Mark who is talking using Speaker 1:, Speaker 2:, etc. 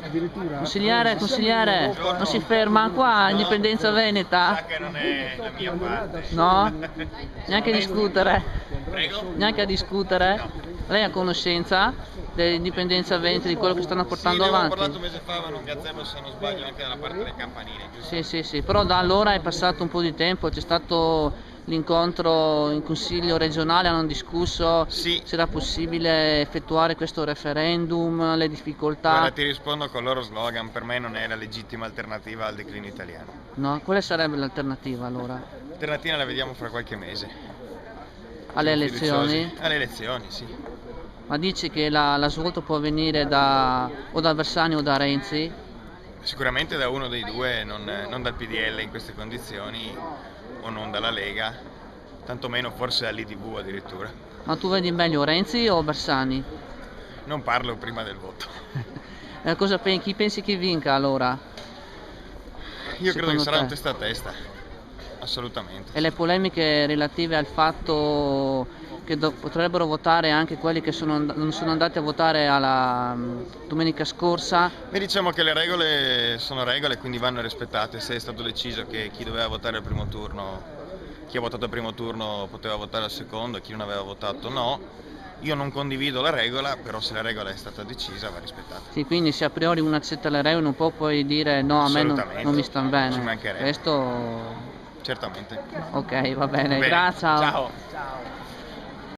Speaker 1: Addirittura?
Speaker 2: Consigliere, non si ferma qua, Indipendenza Veneta?
Speaker 3: Sa che non è la mia parte.
Speaker 2: No? Neanche a discutere?
Speaker 3: Prego?
Speaker 2: Neanche a discutere? Lei ha conoscenza dell'Indipendenza Veneta, di quello che stanno portando
Speaker 3: Sì, ne avevo
Speaker 2: avanti?
Speaker 3: parlato un mese fa, ma non gazebo se non sbaglio anche dalla parte delle campanili, giusto?
Speaker 2: Sì, però da allora è passato un po' di tempo, c'è stato l'incontro in consiglio regionale, hanno discusso
Speaker 3: Sì.
Speaker 2: se era possibile effettuare questo referendum, le difficoltà.
Speaker 3: Guarda, ti rispondo con il loro slogan, per me non è la legittima alternativa al declino italiano.
Speaker 2: No? Quale sarebbe l'alternativa allora?
Speaker 3: L'alternativa la vediamo fra qualche mese.
Speaker 2: Alle
Speaker 3: Siamo
Speaker 2: elezioni?
Speaker 3: fiduciosi. Alle elezioni, sì.
Speaker 2: Ma dici che la svolta può venire o da Bersani o da Renzi?
Speaker 3: Sicuramente da uno dei due, non dal PDL in queste condizioni, o non dalla Lega, tantomeno forse dall'IDV addirittura.
Speaker 2: Ma tu vedi meglio Renzi o Bersani?
Speaker 3: Non parlo prima del voto.
Speaker 2: Chi pensi che vinca allora?
Speaker 3: Io credo che
Speaker 2: Secondo
Speaker 3: sarà
Speaker 2: te?
Speaker 3: un testa a testa, assolutamente.
Speaker 2: E le polemiche relative al fatto che potrebbero votare anche quelli che non sono andati a votare alla domenica scorsa?
Speaker 3: E diciamo che le regole sono regole, quindi vanno rispettate. Se è stato deciso che chi doveva votare al primo turno, chi ha votato al primo turno poteva votare al secondo e chi non aveva votato no. Io non condivido la regola, però se la regola è stata decisa va rispettata.
Speaker 2: Sì, quindi se a priori uno accetta le regole non può poi dire no, a me non mi stanno bene.
Speaker 3: Ci mancherebbe.
Speaker 2: Questo...
Speaker 3: Certamente.
Speaker 2: Ok, va bene,
Speaker 3: Bene.
Speaker 2: grazie.
Speaker 3: Ciao.